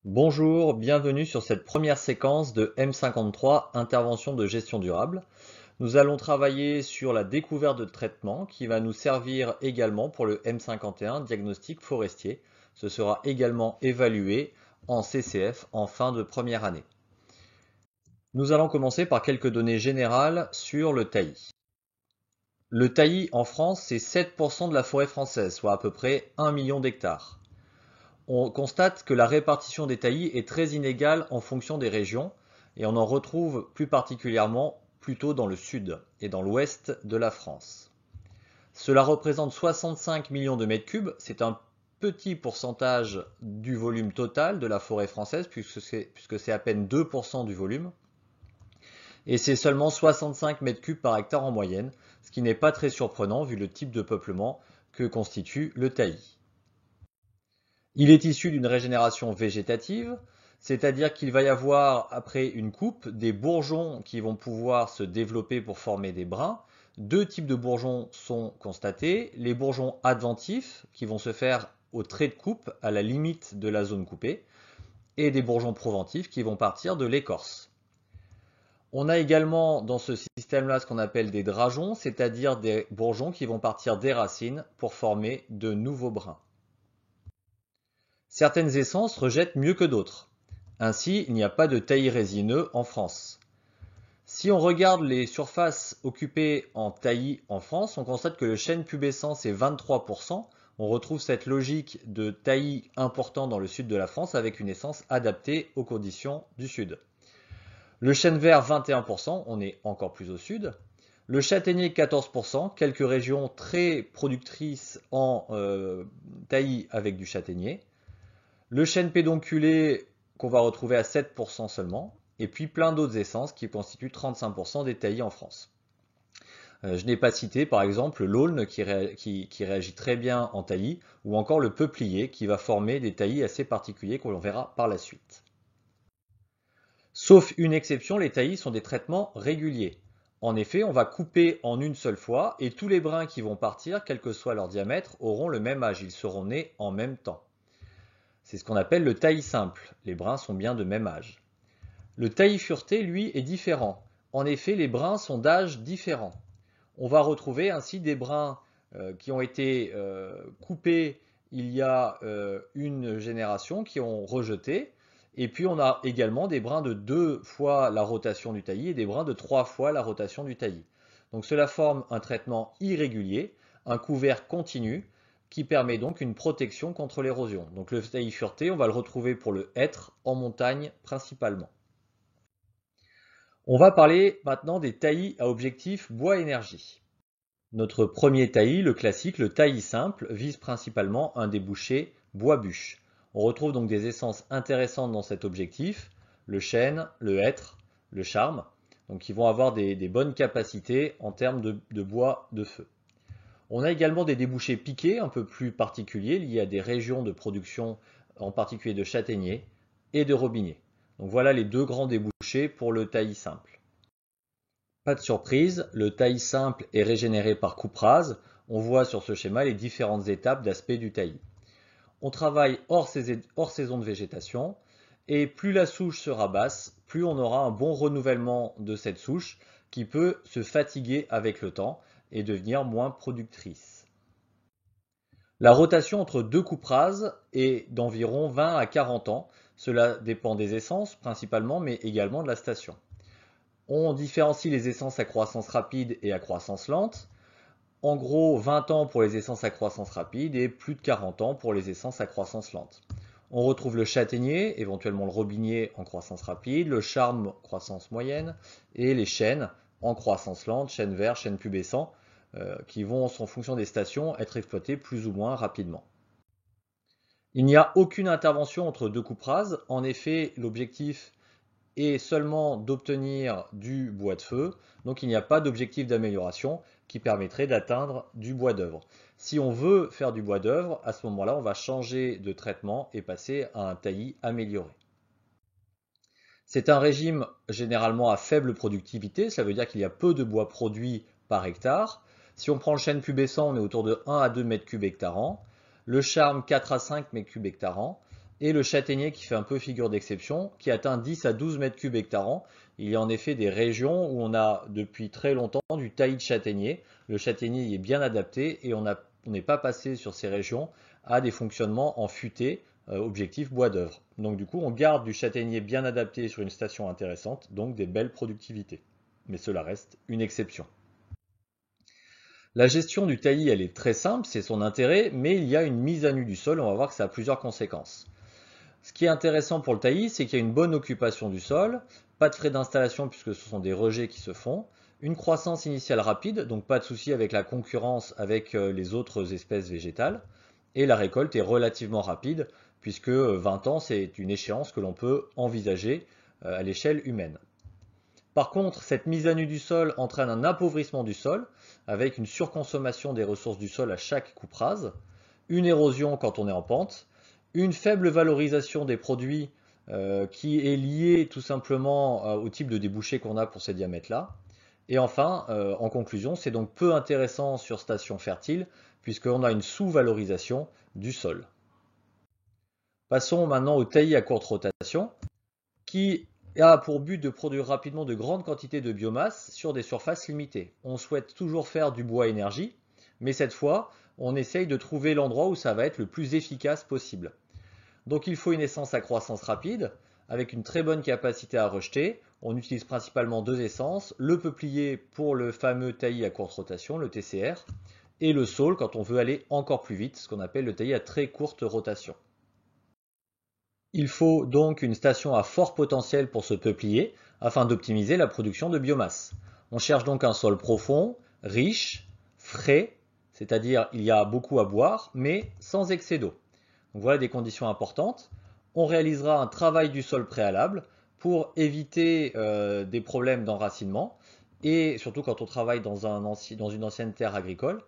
Bonjour, bienvenue sur cette première séquence de M53, intervention de gestion durable. Nous allons travailler sur la découverte de traitements qui va nous servir également pour le M51, diagnostic forestier. Ce sera également évalué en CCF en fin de première année. Nous allons commencer par quelques données générales sur le taillis. Le taillis en France, c'est 7% de la forêt française, soit à peu près 1 million d'hectares. On constate que la répartition des taillis est très inégale en fonction des régions et on en retrouve plus particulièrement plutôt dans le sud et dans l'ouest de la France. Cela représente 65 millions de mètres cubes, c'est un petit pourcentage du volume total de la forêt française puisque c'est à peine 2% du volume et c'est seulement 65 mètres cubes par hectare en moyenne, ce qui n'est pas très surprenant vu le type de peuplement que constitue le taillis. Il est issu d'une régénération végétative, c'est-à-dire qu'il va y avoir, après une coupe, des bourgeons qui vont pouvoir se développer pour former des brins. Deux types de bourgeons sont constatés. Les bourgeons adventifs, qui vont se faire au trait de coupe, à la limite de la zone coupée, et des bourgeons proventifs qui vont partir de l'écorce. On a également dans ce système-là ce qu'on appelle des drageons, c'est-à-dire des bourgeons qui vont partir des racines pour former de nouveaux brins. Certaines essences rejettent mieux que d'autres. Ainsi, il n'y a pas de taillis résineux en France. Si on regarde les surfaces occupées en taillis en France, on constate que le chêne pubescent c'est 23%. On retrouve cette logique de taillis important dans le sud de la France avec une essence adaptée aux conditions du sud. Le chêne vert 21%, on est encore plus au sud. Le châtaignier 14%, quelques régions très productrices en taillis avec du châtaignier. Le chêne pédonculé qu'on va retrouver à 7% seulement, et puis plein d'autres essences qui constituent 35% des taillis en France. Je n'ai pas cité par exemple l'aulne qui réagit très bien en taillis, ou encore le peuplier qui va former des taillis assez particuliers qu'on verra par la suite. Sauf une exception, les taillis sont des traitements réguliers. En effet, on va couper en une seule fois et tous les brins qui vont partir, quel que soit leur diamètre, auront le même âge, ils seront nés en même temps. C'est ce qu'on appelle le taillis simple. Les brins sont bien de même âge. Le taillis fureté, lui, est différent. En effet, les brins sont d'âge différent. On va retrouver ainsi des brins qui ont été coupés il y a une génération, qui ont rejeté. Et puis on a également des brins de 2 fois la rotation du taillis et des brins de 3 fois la rotation du taillis. Donc cela forme un traitement irrégulier, un couvert continu, qui permet donc une protection contre l'érosion. Donc le taillis fureté, on va le retrouver pour le hêtre en montagne principalement. On va parler maintenant des taillis à objectif bois-énergie. Notre premier taillis, le classique, le taillis simple, vise principalement un débouché bois-bûche. On retrouve donc des essences intéressantes dans cet objectif, le chêne, le hêtre, le charme, donc qui vont avoir des bonnes capacités en termes de bois de feu. On a également des débouchés piqués un peu plus particuliers liés à des régions de production, en particulier de châtaigniers et de robiniers. Donc voilà les deux grands débouchés pour le taillis simple. Pas de surprise, le taillis simple est régénéré par coupe rase. On voit sur ce schéma les différentes étapes d'aspect du taillis. On travaille hors saison de végétation et plus la souche sera basse, plus on aura un bon renouvellement de cette souche qui peut se fatiguer avec le temps et devenir moins productrice. La rotation entre deux coupes rases est d'environ 20 à 40 ans. Cela dépend des essences principalement, mais également de la station. On différencie les essences à croissance rapide et à croissance lente. En gros, 20 ans pour les essences à croissance rapide et plus de 40 ans pour les essences à croissance lente. On retrouve le châtaignier, éventuellement le robinier en croissance rapide, le charme croissance moyenne et les chênes en croissance lente, chêne vert, chêne pubescent, qui vont, en fonction des stations, être exploités plus ou moins rapidement. Il n'y a aucune intervention entre deux coupes rases. En effet, l'objectif est seulement d'obtenir du bois de feu, donc il n'y a pas d'objectif d'amélioration qui permettrait d'atteindre du bois d'œuvre. Si on veut faire du bois d'œuvre, à ce moment-là, on va changer de traitement et passer à un taillis amélioré. C'est un régime généralement à faible productivité, ça veut dire qu'il y a peu de bois produit par hectare. Si on prend le chêne pubescent, on est autour de 1 à 2 mètres cubes hectare an. Le charme, 4 à 5 mètres cubes hectare an. et le châtaignier qui fait un peu figure d'exception, qui atteint 10 à 12 mètres cubes hectare an. Il y a en effet des régions où on a depuis très longtemps du taillis de châtaignier. Le châtaignier y est bien adapté et on n'est pas passé sur ces régions à des fonctionnements en futaie, objectif bois d'œuvre. Donc du coup, on garde du châtaignier bien adapté sur une station intéressante, donc des belles productivités. Mais cela reste une exception. La gestion du taillis, elle est très simple, c'est son intérêt, mais il y a une mise à nu du sol, on va voir que ça a plusieurs conséquences. Ce qui est intéressant pour le taillis, c'est qu'il y a une bonne occupation du sol, pas de frais d'installation puisque ce sont des rejets qui se font, une croissance initiale rapide, donc pas de souci avec la concurrence avec les autres espèces végétales, et la récolte est relativement rapide puisque 20 ans, c'est une échéance que l'on peut envisager à l'échelle humaine. Par contre, cette mise à nu du sol entraîne un appauvrissement du sol, avec une surconsommation des ressources du sol à chaque coupe rase, une érosion quand on est en pente, une faible valorisation des produits qui est liée tout simplement au type de débouché qu'on a pour ces diamètres-là. Et enfin, en conclusion, c'est donc peu intéressant sur station fertile, puisqu'on a une sous-valorisation du sol. Passons maintenant au taillis à courte rotation, qui a pour but de produire rapidement de grandes quantités de biomasse sur des surfaces limitées. On souhaite toujours faire du bois énergie, mais cette fois, on essaye de trouver l'endroit où ça va être le plus efficace possible. Donc il faut une essence à croissance rapide, avec une très bonne capacité à rejeter. On utilise principalement deux essences, le peuplier pour le fameux taillis à courte rotation, le TCR, et le saule quand on veut aller encore plus vite, ce qu'on appelle le taillis à très courte rotation. Il faut donc une station à fort potentiel pour ce peuplier afin d'optimiser la production de biomasse. On cherche donc un sol profond, riche, frais, c'est-à-dire il y a beaucoup à boire, mais sans excès d'eau. Donc voilà des conditions importantes. On réalisera un travail du sol préalable pour éviter des problèmes d'enracinement, et surtout quand on travaille dans une ancienne terre agricole.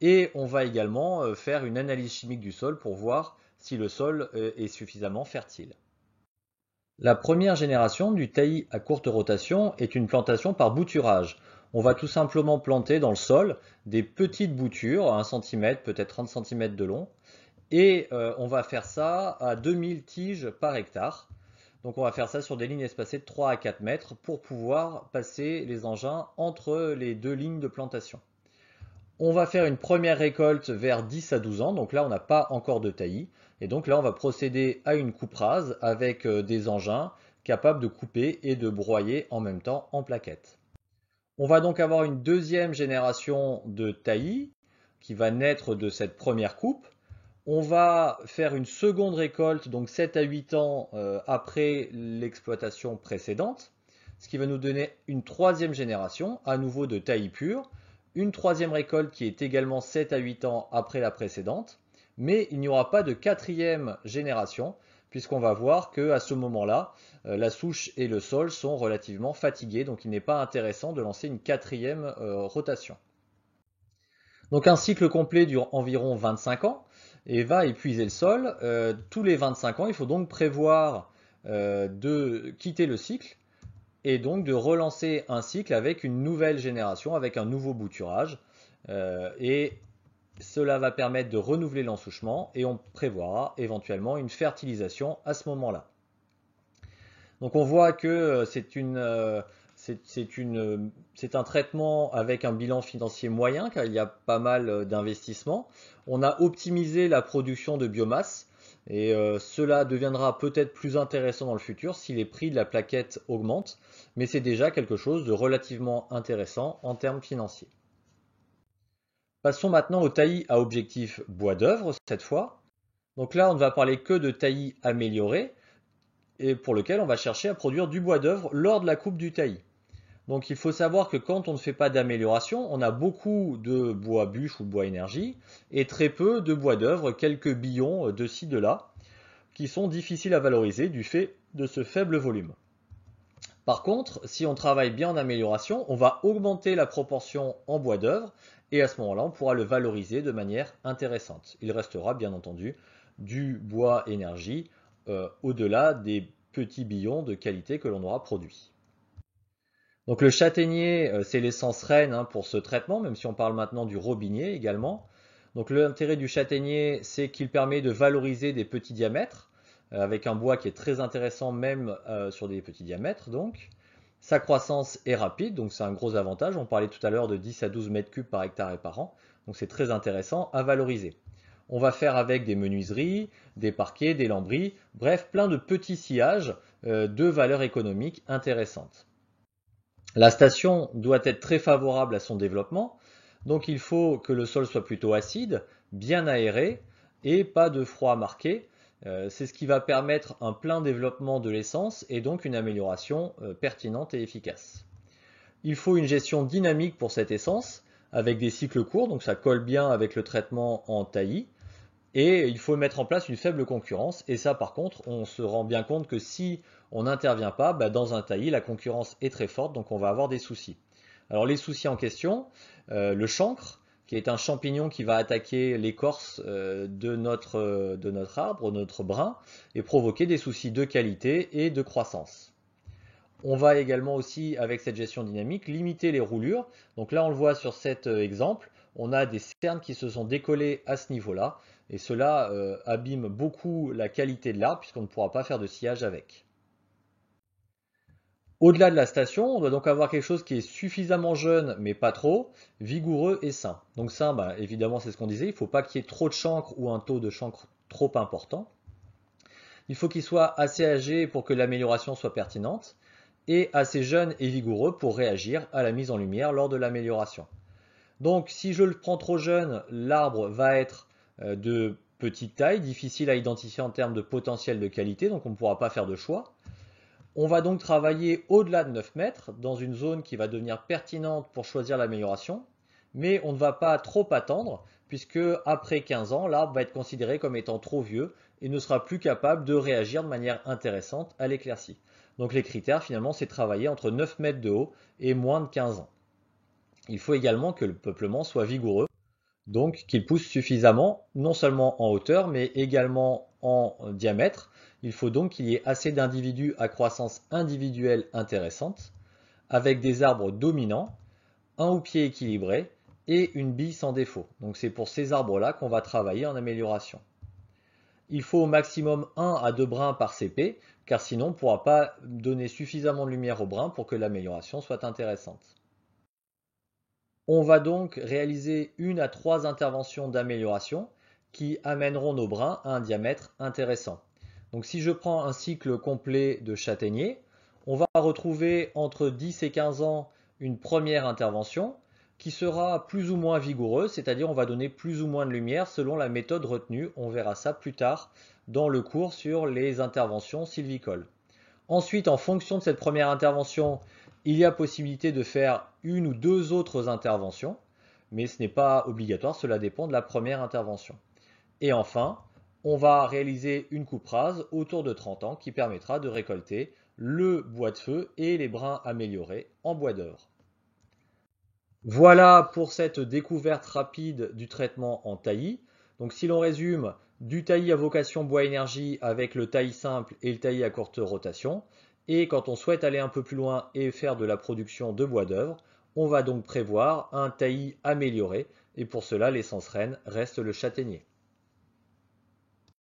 Et on va également faire une analyse chimique du sol pour voir si le sol est suffisamment fertile. La première génération du taillis à courte rotation est une plantation par bouturage. On va tout simplement planter dans le sol des petites boutures, 1 cm, peut-être 30 cm de long, et on va faire ça à 2000 tiges par hectare. Donc on va faire ça sur des lignes espacées de 3 à 4 mètres pour pouvoir passer les engins entre les deux lignes de plantation. On va faire une première récolte vers 10 à 12 ans, donc là on n'a pas encore de taillis, et donc là on va procéder à une coupe rase avec des engins capables de couper et de broyer en même temps en plaquettes. On va donc avoir une deuxième génération de taillis qui va naître de cette première coupe. On va faire une seconde récolte, donc 7 à 8 ans après l'exploitation précédente, ce qui va nous donner une troisième génération, à nouveau de taillis purs, une troisième récolte qui est également 7 à 8 ans après la précédente, mais il n'y aura pas de quatrième génération, puisqu'on va voir qu'à ce moment-là, la souche et le sol sont relativement fatigués, donc il n'est pas intéressant de lancer une quatrième rotation. Donc un cycle complet dure environ 25 ans et va épuiser le sol. Tous les 25 ans, il faut donc prévoir de quitter le cycle et donc de relancer un cycle avec une nouvelle génération, avec un nouveau bouturage. Et cela va permettre de renouveler l'ensouchement et on prévoira éventuellement une fertilisation à ce moment-là. Donc on voit que c'est un traitement avec un bilan financier moyen car il y a pas mal d'investissements. On a optimisé la production de biomasse et cela deviendra peut-être plus intéressant dans le futur si les prix de la plaquette augmentent, mais c'est déjà quelque chose de relativement intéressant en termes financiers. Passons maintenant au taillis à objectif bois d'œuvre cette fois. Donc là, on ne va parler que de taillis amélioré et pour lequel on va chercher à produire du bois d'œuvre lors de la coupe du taillis. Donc il faut savoir que quand on ne fait pas d'amélioration, on a beaucoup de bois bûche ou de bois énergie et très peu de bois d'œuvre, quelques billons de ci, de là, qui sont difficiles à valoriser du fait de ce faible volume. Par contre, si on travaille bien en amélioration, on va augmenter la proportion en bois d'œuvre et à ce moment-là, on pourra le valoriser de manière intéressante. Il restera bien entendu du bois énergie au-delà des petits billons de qualité que l'on aura produits. Donc le châtaignier, c'est l'essence reine pour ce traitement, même si on parle maintenant du robinier également. Donc l'intérêt du châtaignier, c'est qu'il permet de valoriser des petits diamètres. avec un bois qui est très intéressant même sur des petits diamètres donc. Sa croissance est rapide, donc c'est un gros avantage. On parlait tout à l'heure de 10 à 12 mètres cubes par hectare et par an, donc c'est très intéressant à valoriser. On va faire avec des menuiseries, des parquets, des lambris, bref, plein de petits sillages de valeur économique intéressante. La station doit être très favorable à son développement, donc il faut que le sol soit plutôt acide, bien aéré et pas de froid marqué. C'est ce qui va permettre un plein développement de l'essence et donc une amélioration pertinente et efficace. Il faut une gestion dynamique pour cette essence avec des cycles courts, donc ça colle bien avec le traitement en taillis. Et il faut mettre en place une faible concurrence. Et ça, par contre, on se rend bien compte que si on n'intervient pas, dans un taillis, la concurrence est très forte, donc on va avoir des soucis. Alors les soucis en question, le chancre, qui est un champignon qui va attaquer l'écorce de notre arbre, notre brun, et provoquer des soucis de qualité et de croissance. On va également aussi, avec cette gestion dynamique, limiter les roulures. Donc là, on le voit sur cet exemple, on a des cernes qui se sont décollées à ce niveau-là, et cela abîme beaucoup la qualité de l'arbre, puisqu'on ne pourra pas faire de sillage avec. Au-delà de la station, on doit donc avoir quelque chose qui est suffisamment jeune, mais pas trop, vigoureux et sain. Donc sain, évidemment, c'est ce qu'on disait, il ne faut pas qu'il y ait trop de chancre ou un taux de chancre trop important. Il faut qu'il soit assez âgé pour que l'amélioration soit pertinente, et assez jeune et vigoureux pour réagir à la mise en lumière lors de l'amélioration. Donc si je le prends trop jeune, l'arbre va être de petite taille, difficile à identifier en termes de potentiel de qualité, donc on ne pourra pas faire de choix. On va donc travailler au-delà de 9 mètres, dans une zone qui va devenir pertinente pour choisir l'amélioration, mais on ne va pas trop attendre, puisque après 15 ans, l'arbre va être considéré comme étant trop vieux et ne sera plus capable de réagir de manière intéressante à l'éclaircie. Donc les critères, finalement, c'est travailler entre 9 mètres de haut et moins de 15 ans. Il faut également que le peuplement soit vigoureux, donc qu'il pousse suffisamment, non seulement en hauteur, mais également en diamètre. Il faut donc qu'il y ait assez d'individus à croissance individuelle intéressante, avec des arbres dominants, un houppier équilibré et une bille sans défaut. Donc c'est pour ces arbres-là qu'on va travailler en amélioration. Il faut au maximum 1 à 2 brins par CP, car sinon on ne pourra pas donner suffisamment de lumière aux brins pour que l'amélioration soit intéressante. On va donc réaliser 1 à 3 interventions d'amélioration qui amèneront nos brins à un diamètre intéressant. Donc si je prends un cycle complet de châtaignier, on va retrouver entre 10 et 15 ans une première intervention qui sera plus ou moins vigoureuse, c'est-à-dire on va donner plus ou moins de lumière selon la méthode retenue. On verra ça plus tard dans le cours sur les interventions sylvicoles. Ensuite, en fonction de cette première intervention, il y a possibilité de faire 1 ou 2 autres interventions, mais ce n'est pas obligatoire, cela dépend de la première intervention. Et enfin, on va réaliser une coupe rase autour de 30 ans qui permettra de récolter le bois de feu et les brins améliorés en bois d'œuvre. Voilà pour cette découverte rapide du traitement en taillis. Donc si l'on résume, du taillis à vocation bois énergie avec le taillis simple et le taillis à courte rotation. Et quand on souhaite aller un peu plus loin et faire de la production de bois d'œuvre, on va donc prévoir un taillis amélioré. Et pour cela, l'essence reine reste le châtaignier.